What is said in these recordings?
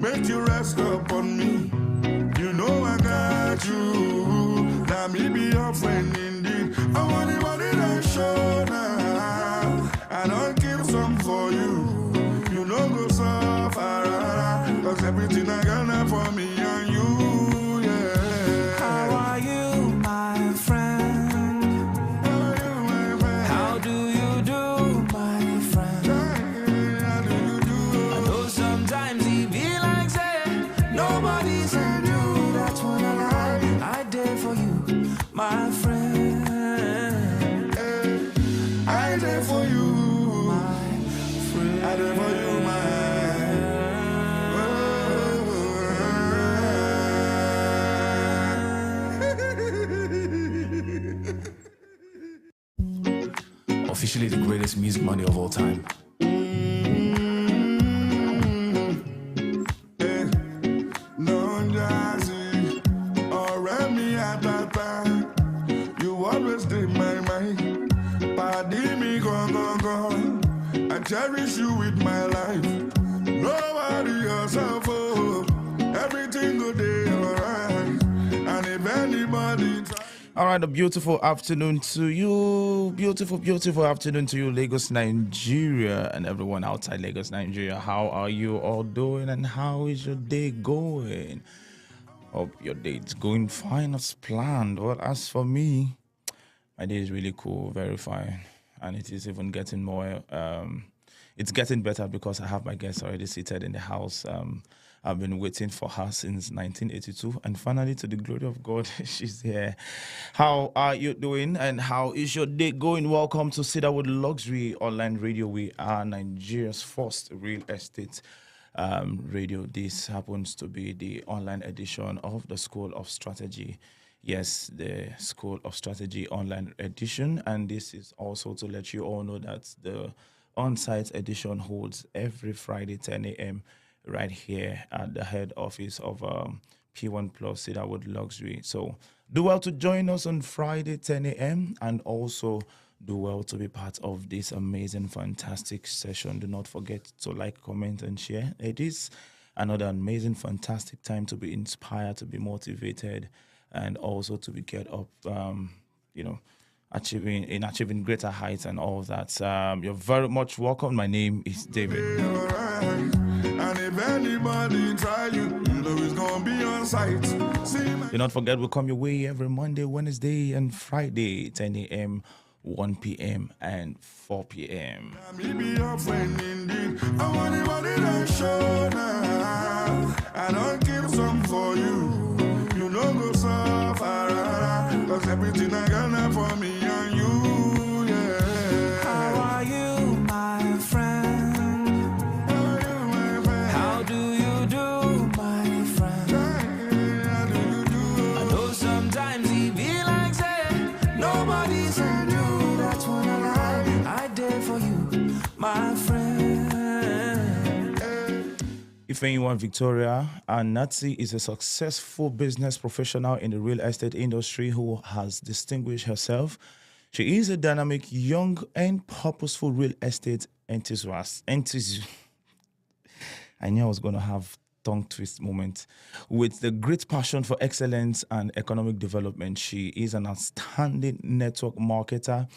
make you rest upon me. You know I got you. Now me be your friend indeed. I want anybody that show now. I don't keep some for you. You know go suffer. Cause everything I got now for me and you, yeah. How are you, my friend? How do you do, my friend? I know sometimes it be like saying nobody said you. That's when I did for you, my friend. I did for you, my friend. I did for you, Officially the greatest music money of all time. You always did my mind. Pardon me, go. I cherish you with my life. Nobody else, oh, everything good day, alright. And if anybody try. All right, a beautiful afternoon to you. Beautiful afternoon to you, Lagos, Nigeria, and everyone outside Lagos, Nigeria. How are you all doing, and how is your day going? Hope your day is going fine as planned. Well, as for me, my day is really cool, very fine, and it is even getting more. It's getting better because I have my guest already seated in the house. I've been waiting for her since 1982, and finally, to the glory of God, she's here. How are you doing, and how is your day going? Welcome to Cedarwood Luxury Online Radio. We are Nigeria's first real estate radio. This happens to be the online edition of the School of Strategy. Yes, the School of Strategy online edition, and this is also to let you all know that the on-site edition holds every Friday 10 a.m. right here at the head office of P1 Plus Cedarwood Luxury. So do well to join us on Friday 10 a.m. and also do well to be part of this amazing, fantastic session. Do not forget to like, comment, and share. It is another amazing, fantastic time to be inspired, to be motivated, and also to be get up, achieving greater heights and all of that. You're very much welcome. My name is David. And if anybody try you, you know it's gonna be on site. Do not forget, we'll come your way every Monday, Wednesday, and Friday, 10 a.m., 1 p.m., and 4 p.m. Me be your friend indeed. I want anybody that show now. I don't keep some for you. You know go suffer. Cause everything I got now for me and you, yeah. How are you, my friend? How do you do, my friend? I know sometimes it be like saying nobody said you. That's when I did for you, my friend. Ifeanyiwan Victoria Anatsi is a successful business professional in the real estate industry who has distinguished herself. She is a dynamic, young, and purposeful real estate enthusiast. I knew I was going to have tongue twist moment. With the great passion for excellence and economic development, she is an outstanding network marketer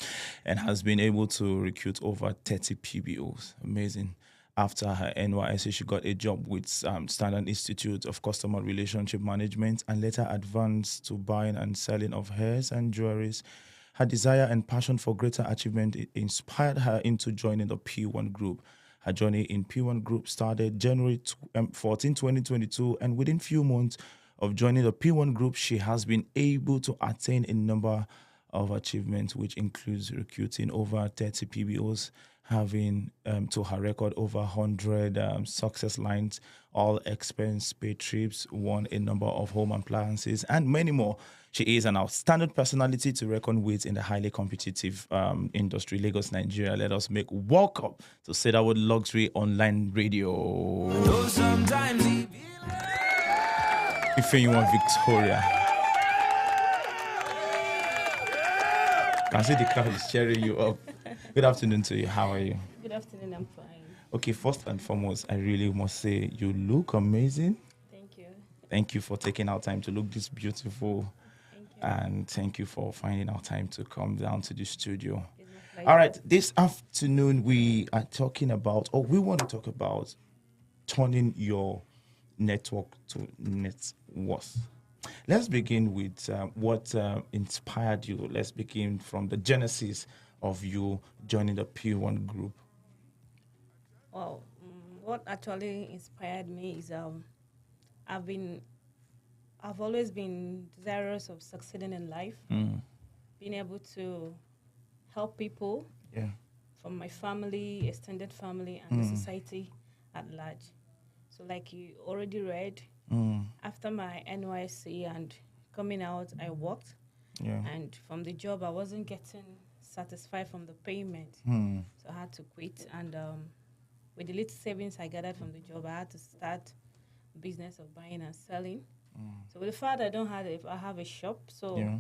and has been able to recruit over 30 PBOs. Amazing. After her NYSC, she got a job with Standard Institute of Customer Relationship Management and later advanced to buying and selling of hairs and jewelries. Her desire and passion for greater achievement inspired her into joining the P1 Group. Her journey in P1 Group started January 14, 2022, and within few months of joining the P1 Group, she has been able to attain a number of achievements, which includes recruiting over 30 PBOs, having to her record over 100 success lines, all expense paid trips, won a number of home appliances, and many more. She is an outstanding personality to reckon with in the highly competitive industry, Lagos, Nigeria. Let us make welcome to Cedarwood Luxury Online Radio. Ifeanyiwan Victoria. I see the crowd is cheering you up. Good afternoon to you. How are you? Good afternoon, I'm fine. Okay, first and foremost, I really must say you look amazing. Thank you. Thank you for taking our time to look this beautiful, Thank you. and thank you for finding our time to come down to the studio. It's my pleasure. All right, this afternoon we are talking about, or we want to talk about turning your network to net worth. Let's begin with what inspired you. Let's begin from the genesis of you joining the P1 group. Well, what actually inspired me is I've been I've always been desirous of succeeding in life, being able to help people Yeah. from my family, extended family, and the society at large. So, like you already read, after my NYC and coming out, I worked, Yeah. and from the job, I wasn't getting satisfied from the payment, so I had to quit. And with the little savings I gathered from the job, I had to start a business of buying and selling. So with the fact I don't have I have a shop, so Yeah.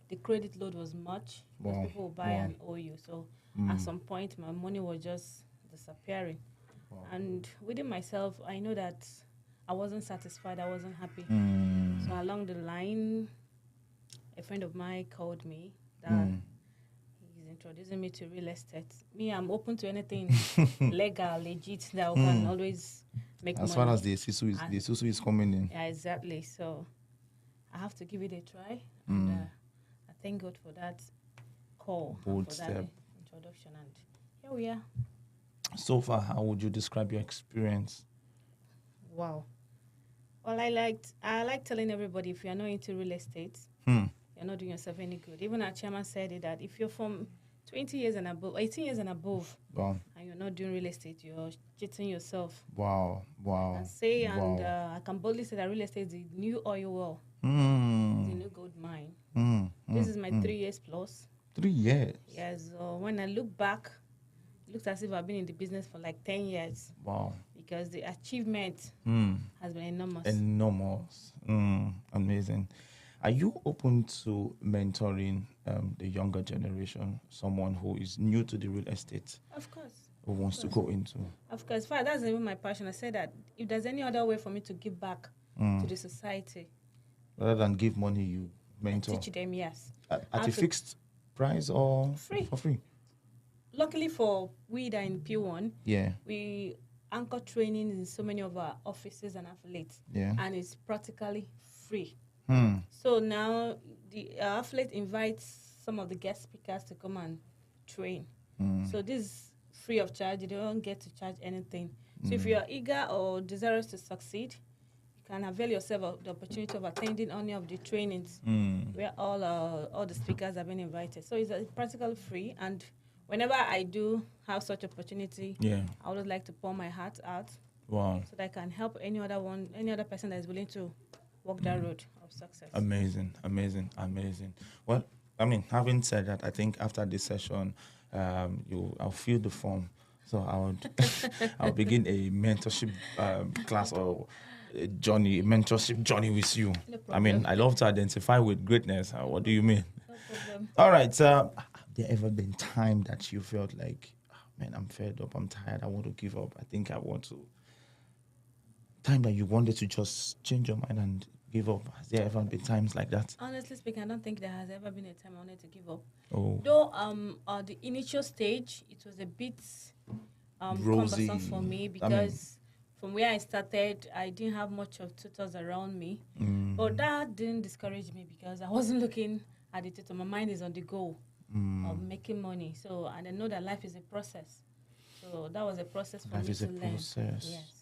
the credit load was much because Wow. people will buy Wow. and owe you. So at some point, my money was just disappearing. Wow. And within myself, I know that I wasn't satisfied. I wasn't happy. So along the line, a friend of mine called me that he's introducing me to real estate. Me, I'm open to anything legal, legit that I can always make As money. far as the Susu is coming in. Yeah, exactly. So I have to give it a try. And I thank God for that call, and Bold for that step. introduction. And here we are. So far, how would you describe your experience? Wow. Well, I like telling everybody, if you're not into real estate, Hmm. you're not doing yourself any good. Even our chairman said it, that if you're from 20 years and above, 18 years and above, Wow. and you're not doing real estate, you're cheating yourself. Wow. Wow. And say, wow. and I can boldly say that real estate is the new oil well, the Mm. new gold mine. Mm. This is my 3 years plus. 3 years. Yes. When I look back, it looks as if I've been in the business for like 10 years, Wow. because the achievement has been enormous. Enormous. Amazing. Are you open to mentoring the younger generation, someone who is new to the real estate, Of course. who wants to go into? Of course. In fact, that's even my passion. I say that if there's any other way for me to give back to the society, Rather than give money, you I mentor teach them, yes. at How a to- fixed price or Free. for free? Luckily for we that are in P1, Yeah. we anchor training in so many of our offices and affiliates, Yeah. and it's practically free. Hmm. So now the affiliate invites some of the guest speakers to come and train. So this is free of charge. You don't get to charge anything. So if you're eager or desirous to succeed, you can avail yourself of the opportunity of attending any of the trainings where all the speakers have been invited. So it's practically free. And whenever I do have such opportunity, Yeah. I would like to pour my heart out Wow. so that I can help any other person that is willing to walk that road of success. Amazing, amazing, amazing. Well, I mean, having said that, I think after this session, I'll fill the form. So I'll begin a mentorship class or a mentorship journey with you. No I mean, problem. I love to identify with greatness. What do you mean? No problem. All right. Have there ever been time that you felt like, "Oh, man, I'm fed up, I'm tired, I want to give up. I think I want to. Time that you wanted to just change your mind and give up. Has there ever been times like that? Honestly speaking, I don't think there has ever been a time I wanted to give up. Oh, Though the initial stage, it was a bit Rosy. cumbersome for me, because from where I started, I didn't have much of tutors around me. But that didn't discourage me, because I wasn't looking at the tutor. My mind is on the goal of making money. So, and I know that life is a process. So that was a process for Life me is to a learn. process. Yes.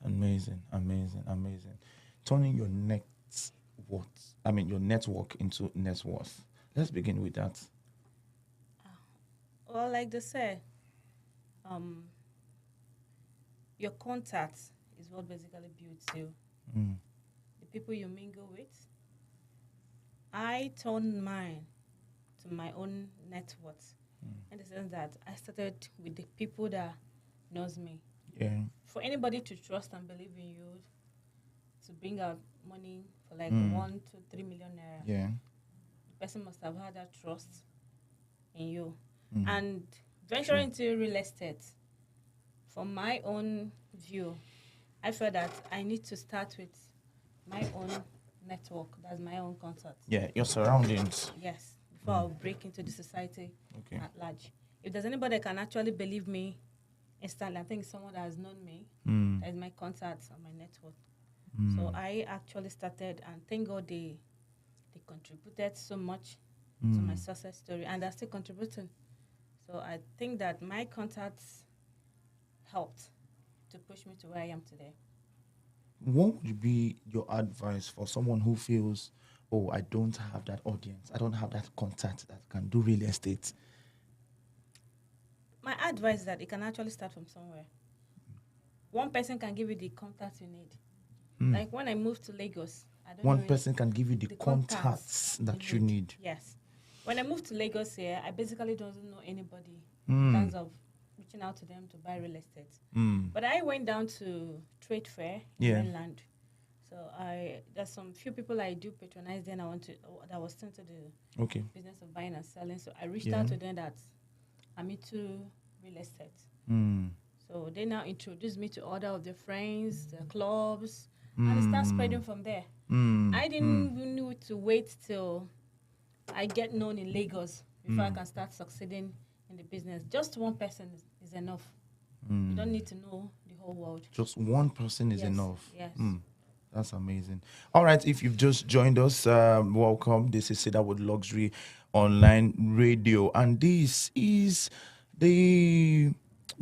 Amazing, amazing, amazing. Turning your your network into net worth. Let's begin with that. Well, like they say, your contacts is what basically builds you. The people you mingle with. I turned mine to my own net worth, in the sense that I started with the people that knows me. Yeah. For anybody to trust and believe in you, to bring out money for like 1 to 3 million naira, Yeah. the person must have had that trust in you. And venturing into real estate, from my own view, I feel that I need to start with my own network. That's my own contacts. Yeah, your surroundings. Yes, before I'll break into the society Okay. at large. If there's anybody that can actually believe me instantly, I think someone that has known me, that is my contacts on my network. So I actually started, and thank God they contributed so much to my success story, and they're still contributing. So I think that my contacts helped to push me to where I am today. What would be your advice for someone who feels, oh, I don't have that audience, I don't have that contact that can do real estate? My advice is that it can actually start from somewhere. One person can give you the contacts you need. Like when I moved to Lagos, I don't One know person can give you the contacts that you need. Yes. When I moved to Lagos here, I basically don't know anybody in terms of reaching out to them to buy real estate. But I went down to trade fair in mainland. So there's some few people I do patronize. Then that was into the business of buying and selling. So I reached out to them that I'm into real estate. So they now introduced me to other of their friends, their clubs, and it starts spreading from there. I didn't need to wait till I get known in Lagos before I can start succeeding in the business. Just one person is enough. You don't need to know the whole world. Just one person is enough. Yes. That's amazing. All right, if you've just joined us, welcome. This is Cedarwood Luxury Online Radio, and this is the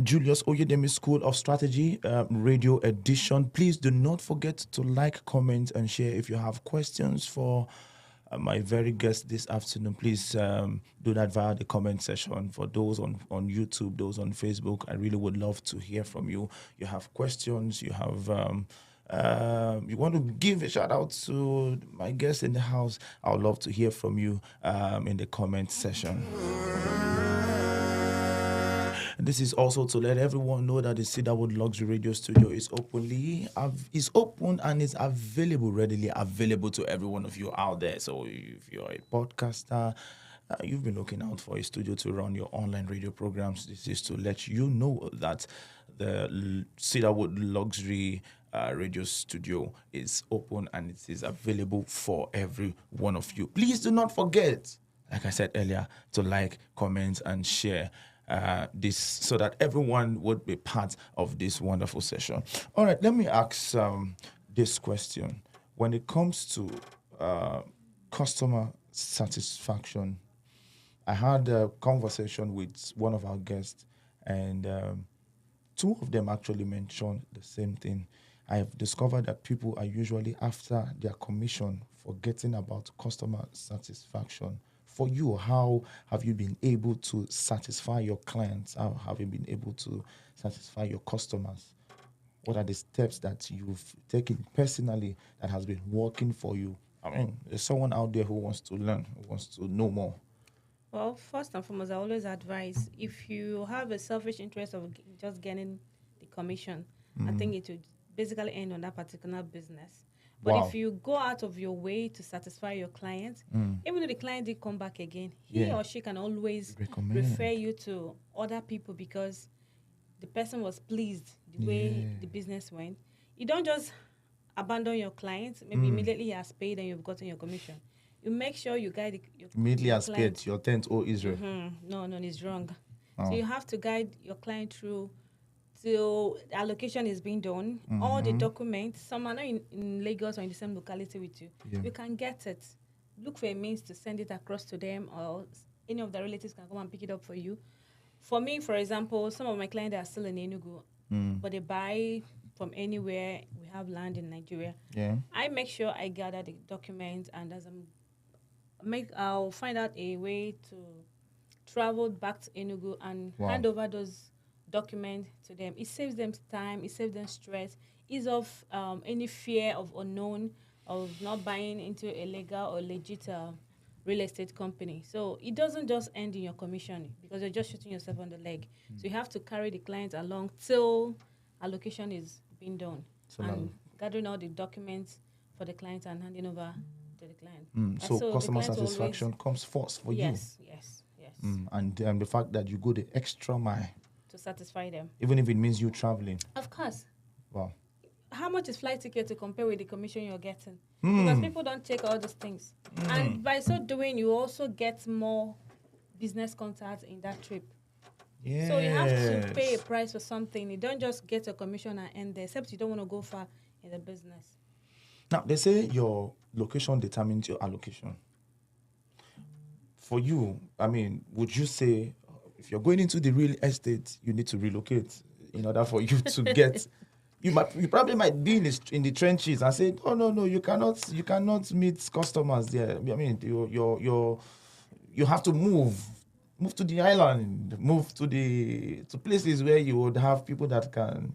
Julius Oyedemi School of Strategy radio edition. Please do not forget to like, comment, and share. If you have questions for my very guest this afternoon, please do that via the comment section. For those on YouTube, those on Facebook, I really would love to hear from you. You have questions, you have you want to give a shout out to my guest in the house, I would love to hear from you in the comment section. This is also to let everyone know that the Cedarwood Luxury Radio Studio is open and is readily available to every one of you out there. So if you're a podcaster, you've been looking out for a studio to run your online radio programs, this is to let you know that the Cedarwood Luxury radio studio is open and it is available for every one of you. Please do not forget, like I said earlier, to like, comment, and share this so that everyone would be part of this wonderful session. All right, let me ask this question. When it comes to customer satisfaction, I had a conversation with one of our guests, and two of them actually mentioned the same thing. I have discovered that people are usually after their commission forgetting about customer satisfaction. For you, how have you been able to satisfy your clients? How have you been able to satisfy your customers? What are the steps that you've taken personally that has been working for you? I mean, there's someone out there who wants to learn, who wants to know more. Well, first and foremost, I always advise, if you have a selfish interest of just getting the commission, I think it would basically end on that particular business. But if you go out of your way to satisfy your client, even though the client did come back again, he or she can always refer you to other people because the person was pleased the way the business went. You don't just abandon your client. Maybe immediately he has paid and you've gotten your commission. You make sure you guide your immediately your has paid your 10th, oh Israel. No, it's wrong. So you have to guide your client through till the allocation is being done. All the documents, some are not in Lagos or in the same locality with you. You can get it. Look for a means to send it across to them, or any of the relatives can come and pick it up for you. For me, for example, some of my clients are still in Enugu, but they buy from anywhere. We have land in Nigeria. I make sure I gather the documents, and as I'll find out a way to travel back to Enugu and hand over those documents to them. It saves them time, it saves them stress, ease off any fear of unknown, of not buying into a legal or legit real estate company. So it doesn't just end in your commission because you're just shooting yourself on the leg. So you have to carry the client along till allocation is being done and gathering all the documents for the client and handing over to the client. So customer satisfaction comes first for you. Yes. And the fact that you go the extra mile to satisfy them. Even if it means you traveling. Of course. Wow. How much is flight ticket to compare with the commission you're getting? Hmm. Because people don't check all these things. And by so doing, you also get more business contacts in that trip. Yeah. So you have to pay a price for something. You don't just get a commission and end there, except you don't want to go far in the business. Now, they say your location determines your allocation. For you, I mean, would you say if you're going into the real estate, you need to relocate in order for you to get... You probably might be in the trenches and say, oh no, you cannot meet customers there. I mean, you have to move to the island, move to places where you would have people that can.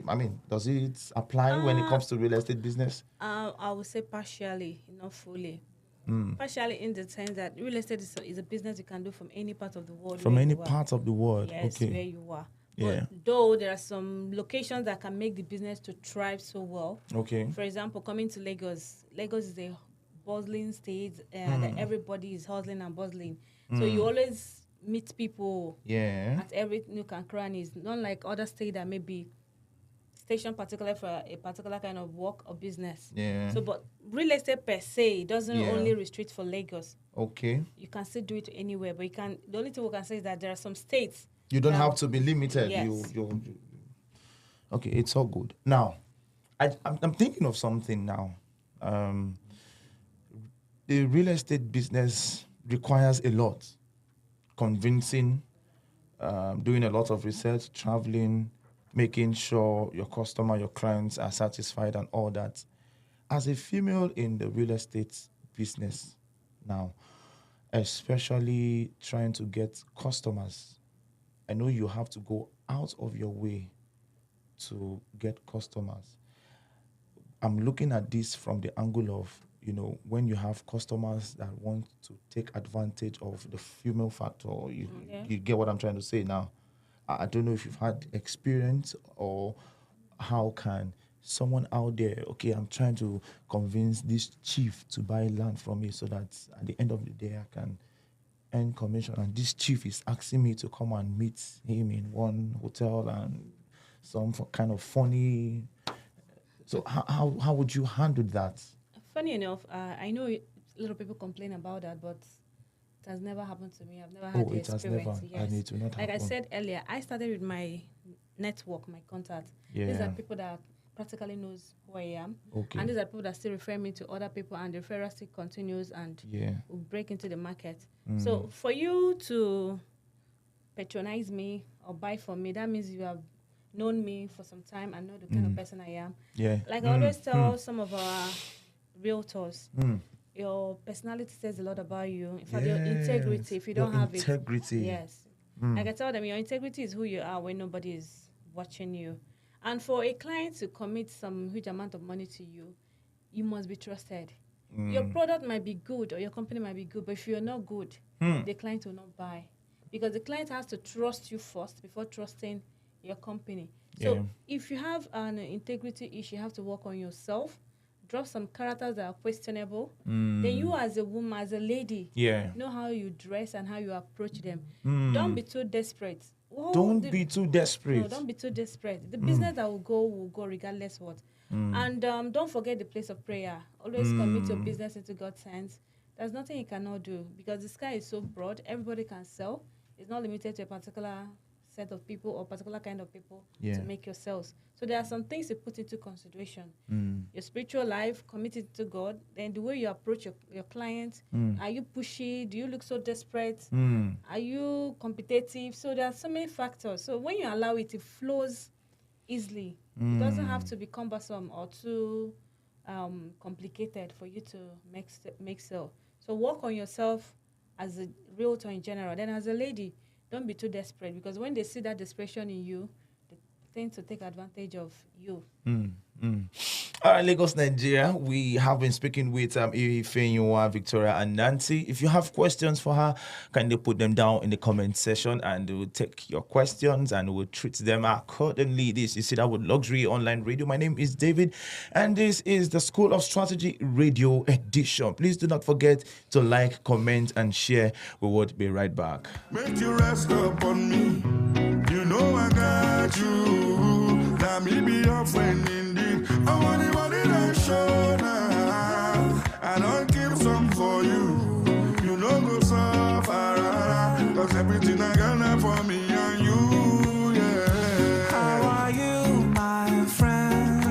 I mean, does it apply when it comes to real estate business? I would say partially, not fully. Partially in the sense that real estate is a business you can do from any part of the world. From any part of the world, yes, okay. where you are. Yeah. But though there are some locations that can make the business to thrive so well. Okay. For example, coming to Lagos. Lagos is a bustling state that everybody is hustling and bustling. So you always meet people at every nook and crannies. Not like other states that may be stationed particularly for a particular kind of work or business. Yeah. So, but real estate per se doesn't only restrict for Lagos. Okay. You can still do it anywhere, but the only thing we can say is that there are some states. You don't have to be limited. Yes. Okay, it's all good. Now, I'm thinking of something now. The real estate business requires a lot. Convincing, doing a lot of research, traveling, making sure your customer, your clients are satisfied and all that. As a female in the real estate business now, especially trying to get customers, I know you have to go out of your way to get customers. I'm looking at this from the angle of, when you have customers that want to take advantage of the female factor, you get what I'm trying to say now. I don't know if you've had experience or how can someone out there, okay, I'm trying to convince this chief to buy land from me so that at the end of the day I can earn commission, and this chief is asking me to come and meet him in one hotel and some kind of funny. So how would you handle that? Funny enough, I know a lot of people complain about that, but it has never happened to me. I've never had the experience. Has never. Yes. And it will not like happen. I said earlier, I started with my network, my contacts. Yeah. These are people that practically knows who I am. Okay. And these are people that still refer me to other people, and the referral still continues and will break into the market. So for you to patronize me or buy from me, that means you have known me for some time and know the kind of person I am. Yeah. Like I always tell some of our realtors, your personality says a lot about you. In fact, your integrity, if you don't have integrity. yes. Like I tell them, your integrity is who you are when nobody is watching you. And for a client to commit some huge amount of money to you, you must be trusted. Your product might be good or your company might be good, but if you're not good, the client will not buy. Because the client has to trust you first before trusting your company. So if you have an integrity issue, you have to work on yourself, drop some characters that are questionable. Then you as a woman, as a lady, know how you dress and how you approach them. Don't be too desperate. Don't be too desperate. No, don't be too desperate. The business that will go regardless what. And don't forget the place of prayer. Always commit your business into God's hands. There's nothing you cannot do because the sky is so broad. Everybody can sell. It's not limited to a particular set of people or particular kind of people to make your sales. So there are some things to put into consideration. Your spiritual life, committed to God, then the way you approach your clients. Are you pushy? Do you look so desperate? Are you competitive? So there are so many factors. So when you allow it, it flows easily. It doesn't have to be cumbersome or too complicated for you to make sale. So work on yourself as a realtor in general. Then as a lady, don't be too desperate because when they see that desperation in you, they tend to take advantage of you. All right, Lagos, Nigeria. We have been speaking with Ifenyua, Victoria, and Nancy. If you have questions for her, kindly put them down in the comment section and we'll take your questions and we'll treat them accordingly. This is Cedarwood Luxury Online Radio. My name is David, and this is the School of Strategy Radio Edition. Please do not forget to like, comment, and share. We will be right back. Make you rest upon me. You know got you. Now me be your friend indeed. I want anybody that show now. I don't keep some for you. You know go suffer. Cause everything I got now for me and you, yeah. How are you, my friend?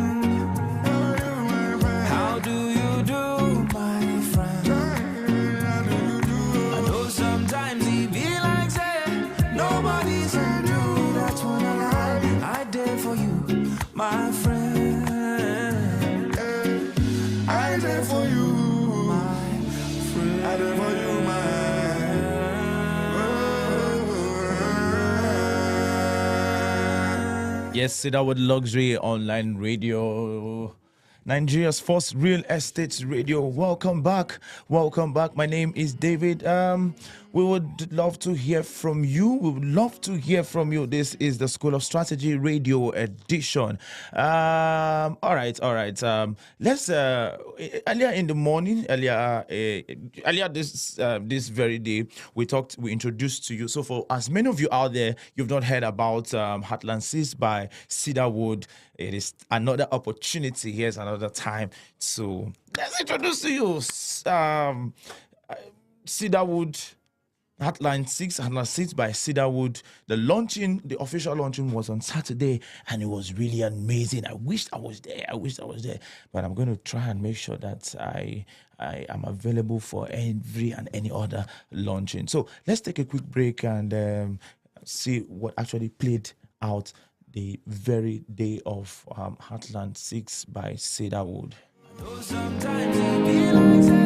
How do you do, my friend? I know sometimes it be like say nobody said you. That's when I did for you, my friend. I did for you. My friend. I did for you, man. Yes, Cedarwood Luxury Online Radio, Nigeria's first real estate radio. Welcome back. Welcome back. My name is David. We would love to hear from you. We would love to hear from you. This is the School of Strategy Radio edition. All right. Let's earlier in the morning, earlier this very day, we introduced to you. So for as many of you out there, you've not heard about Heartland 6 by Cedarwood. It is another opportunity. Here's another time to let's introduce to you Cedarwood. Heartland 6 by Cedarwood. The official launching was on Saturday, and it was really amazing. I wished I was there. But I'm going to try and make sure that I am available for every and any other launching. So let's take a quick break and see what actually played out the very day of Heartland 6 by Cedarwood. Sometimes it be like say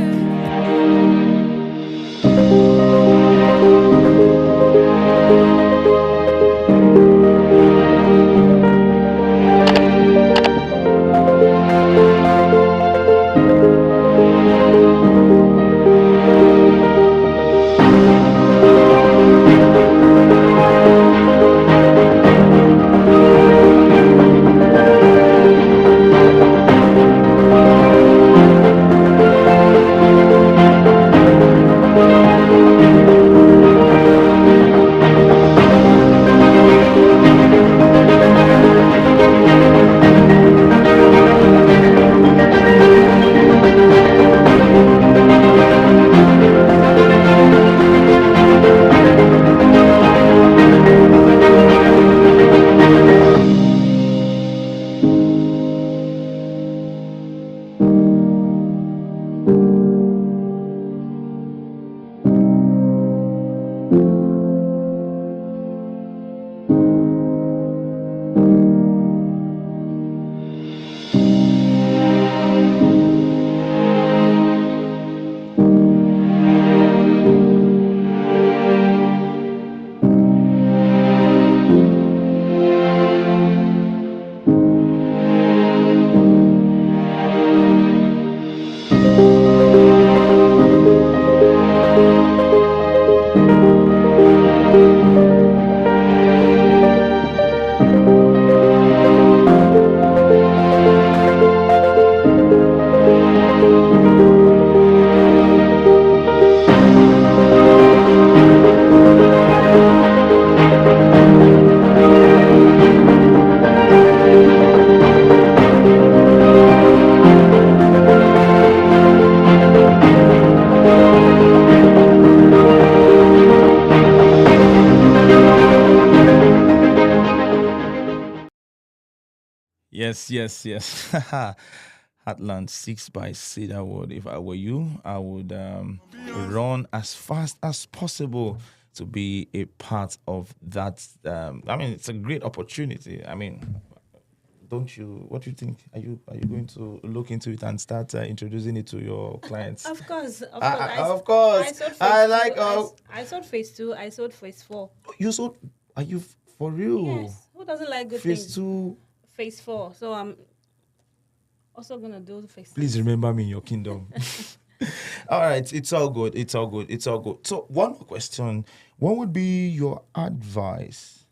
Yes. Heartland 6 by Cedarwood. If I were you, I would run as fast as possible to be a part of that. It's a great opportunity. Don't you? What do you think? Are you going to look into it and start introducing it to your clients? Of course. Of course. I sold phase 2. I sold phase 4. You sold? Are you for real? Yes. Who doesn't like good Phase things? 2. Phase 4. So I'm also gonna do the phase. Please remember me in your kingdom. All right, it's all good. So one more question: what would be your advice?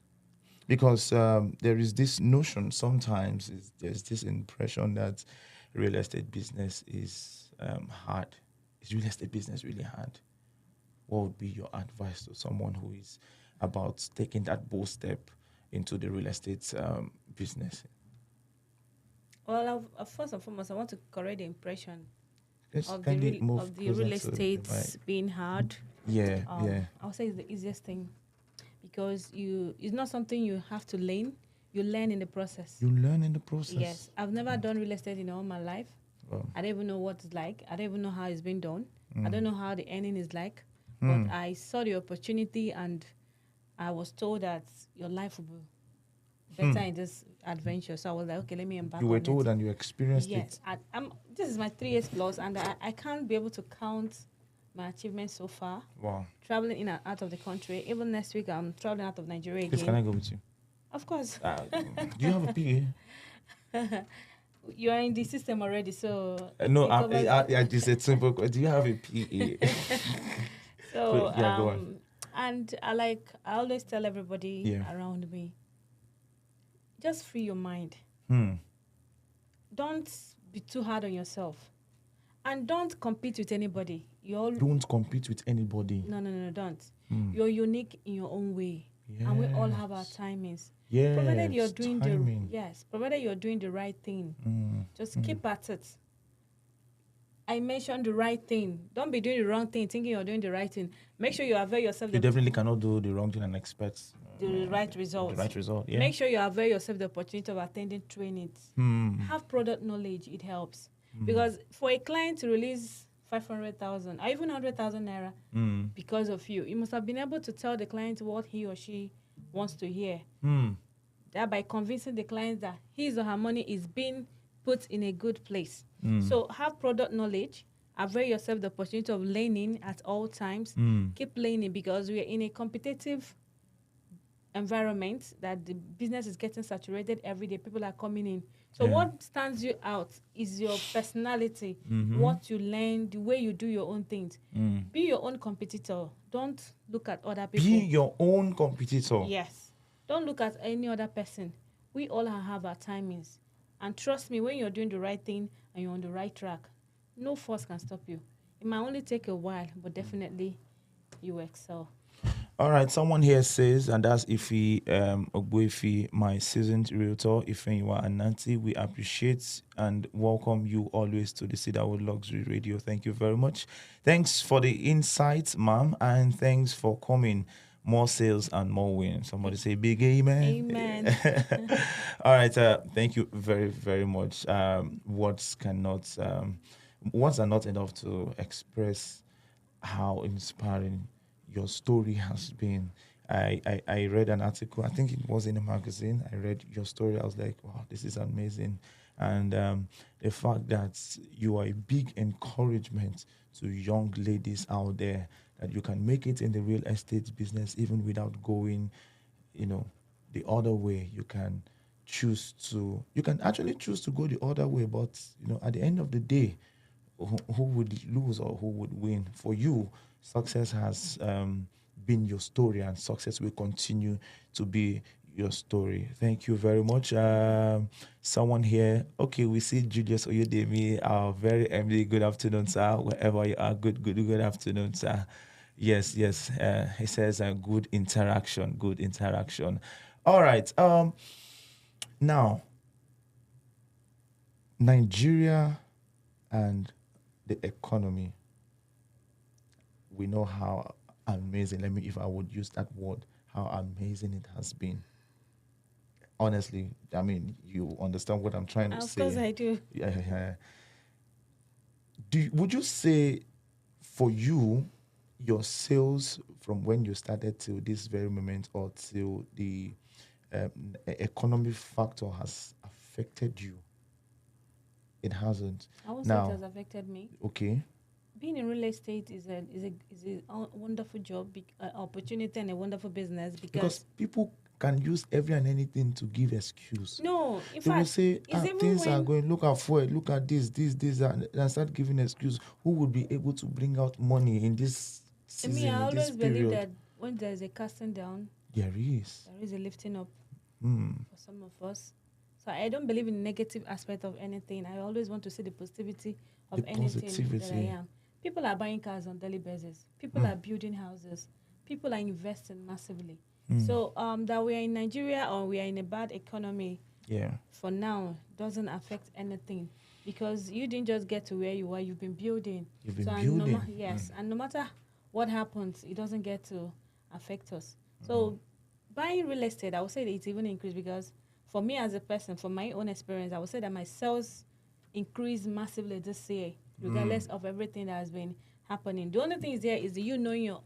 Because there is this notion sometimes, there's this impression that real estate business is hard. Is real estate business really hard? What would be your advice to someone who is about taking that bold step into the real estate business? Well, first and foremost, I want to correct the impression Let's of kindly move of the closer real to estate the mic. being hard. Yeah, yeah. I would say it's the easiest thing because it's not something you have to learn. You learn in the process. You learn in the process. Yes, I've never done real estate in all my life. Wow. I don't even know what it's like. I don't even know how it's been done. I Mm. don't know how the earning is like. Mm. But I saw the opportunity and I was told that your life will be better in this adventure. So I was like, okay, let me embark You were on told it. and you experienced Yes, it. this is my 3 years plus, and I can't be able to count my achievements so far. Wow. Traveling in and out of the country. Even next week, I'm traveling out of Nigeria Please, again. can I go with you? Of course. Do you have a PA? You are in the system already, so No, it covers- I just said simple. Do you have a PA? So Yeah, go on. and I always tell everybody Yeah. around me, just free your mind. Hmm. Don't be too hard on yourself, and don't compete with anybody. Don't compete with anybody. No, don't. Hmm. You're unique in your own way, and we all have our Yes. timings. Yes, Provided you're doing timing. provided you're doing the right thing, Mm. just keep at it. I mentioned the right thing. Don't be doing the wrong thing, thinking you're doing the right thing. Make sure you avail yourself You the definitely cannot do the wrong thing and expect right results. the right result. Yeah. Make sure you avail yourself the opportunity of attending trainings. Hmm. Have product knowledge, it helps. Because for a client to release 500,000 or even 100,000 naira Hmm. because of you, you must have been able to tell the client what he or she wants to hear. Hmm. Thereby convincing the client that his or her money is being put in a good place. Mm. So have product knowledge, avail yourself the opportunity of learning at all times. Keep learning because we are in a competitive environment that the business is getting saturated every day. People are coming in. So Yeah. what stands you out is your personality, what you learn, the way you do your own things. Be your own competitor. Don't look at other people. Be your own competitor. Yes. Don't look at any other person. We all have our timings. And trust me, when you're doing the right thing and you're on the right track, no force can stop you. It might only take a while, but definitely you excel. All right, someone here says, and that's Ife Ogbuefi, my seasoned realtor, Ifeanyiwa Ananti. We appreciate and welcome you always to the Cedarwood Luxury Radio. Thank you very much. Thanks for the insights, ma'am, and thanks for coming. More sales and more wins. Somebody say big amen. Amen. All right, thank you very, very much. Words are not enough to express how inspiring your story has been. I read an article, I think it was in a magazine. I read your story. I was like, wow, this is amazing. And the fact that you are a big encouragement to young ladies out there, that you can make it in the real estate business even without going, the other way. You can actually choose to go the other way, but at the end of the day, who would lose or who would win? For you, success has been your story, and success will continue to be your story. Thank you very much. Someone here. Okay, we see Julius Oyedemi, our very MD. Good afternoon, sir. Wherever you are, good afternoon, sir. Yes. He says good interaction. All right. Now, Nigeria and the economy. We know how amazing, if I would use that word, how amazing it has been. Honestly, I mean, you understand what I'm trying to say. Of course I do. Yeah. Would you say, for you, your sales from when you started till this very moment, or till the economic factor has affected you? It hasn't. I won't say it has affected me. Okay. Being in real estate is a wonderful job, opportunity, and a wonderful business because people can use every and anything to give excuse. No, in They fact, will say, things are going, look at fuel, look at this, and start giving excuse. Who would be able to bring out money in this season, I always in this believe period? that when there is a casting down, there is a lifting up for some of us. So I don't believe in the negative aspect of anything. I always want to see the positivity of anything that I am. People are buying cars on daily basis. People are building houses. People are investing massively. So that we are in Nigeria or we are in a bad economy Yeah. for now doesn't affect anything because you didn't just get to where you are. You've been building. You've been So building. yes, and no matter what happens, it doesn't get to affect us. So buying real estate, I would say that it's even increased because for me as a person, from my own experience, I would say that my sales increased massively this year, regardless of everything that has been happening. The only thing is there is you knowing your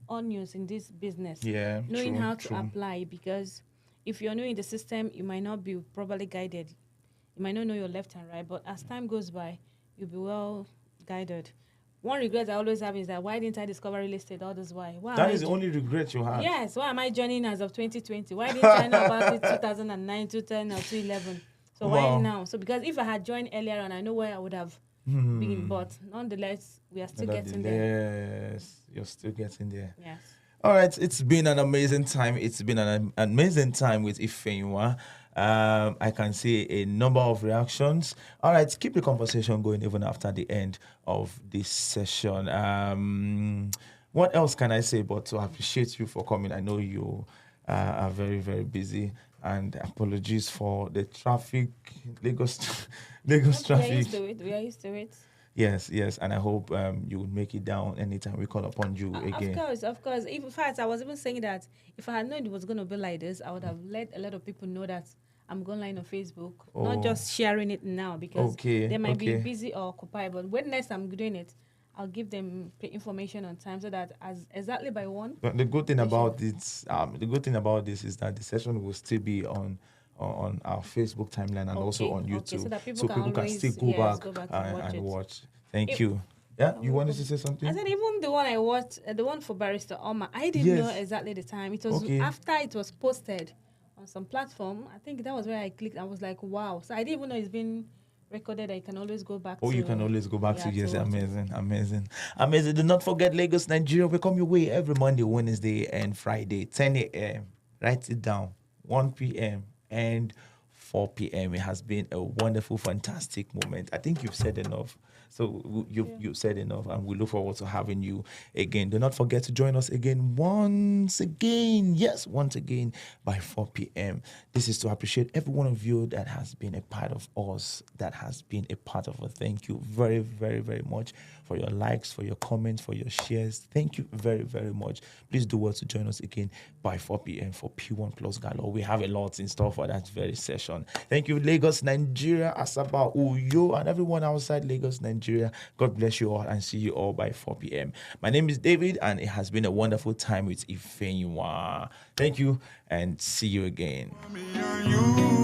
onions in this business, Yeah, knowing true, how to true. apply because if you're new in the system, you might not be properly guided. You might not know your left and right, but as time goes by, you'll be well guided. One regret I always have is that why didn't I discover real estate all this while? Why am That I is the only regret you had. Yes, why am I joining as of 2020? Why didn't I know about it 2009, 2010, or 2011? So why Wow. now? So because if I had joined earlier on, I know where I would have been. But nonetheless, we are still getting there. Yes, you're still getting there. Yes. All right, it's been an amazing time. It's been an amazing time with Ifeanyiwa. I can see a number of reactions. All right, keep the conversation going even after the end of this session. What else can I say but to appreciate you for coming? I know you are very, very busy. And apologies for the traffic, Lagos, Lagos We are traffic. used to it. We are used to it. Yes, yes, and I hope you will make it down anytime we call upon you again. Of course. In fact, I was even saying that if I had known it was going to be like this, I would have let a lot of people know that I'm going live on Facebook, not Oh. just sharing it now because Okay, they might be okay. busy or occupied. But when next I'm doing it, I'll give them information on time so that as exactly by 1. But the good thing They about this is that the session will still be on our Facebook timeline and also on Okay, YouTube, so that people can can always, still go yes, back, go back and watch it. watch. Thank If- you. Yeah, you wanted to say I something? said even the one I watched, the one for Barrister Oma, I didn't Yes. know exactly the time. It was Okay. after it was posted on some platform. I think that was where I clicked. I was like, wow. So I didn't even know it's been recorded. I can always go back. Oh, to, you can always go back to yes, watch it. amazing. Do not forget Lagos, Nigeria. We come your way every Monday, Wednesday, and Friday, 10 a.m. Write it down, 1 p.m. and 4 p.m. It has been a wonderful, fantastic moment. I think you've said enough. So you've said enough, and we look forward to having you again. Do not forget to join us again once again by 4 p.m. This is to appreciate every one of you that has been a part of us, that has been a part of us. Thank you very, very, very much for your likes, for your comments, for your shares. Thank you very, very much. Please do well to join us again by 4 p.m. for P1 Plus Gala. We have a lot in store for that very session. Thank you, Lagos, Nigeria, Asaba, Uyo, and everyone outside Lagos, Nigeria. God bless you all and see you all by 4 p.m. My name is David, and it has been a wonderful time with Ifeanyiwa. Thank you, and see you again. Me and you.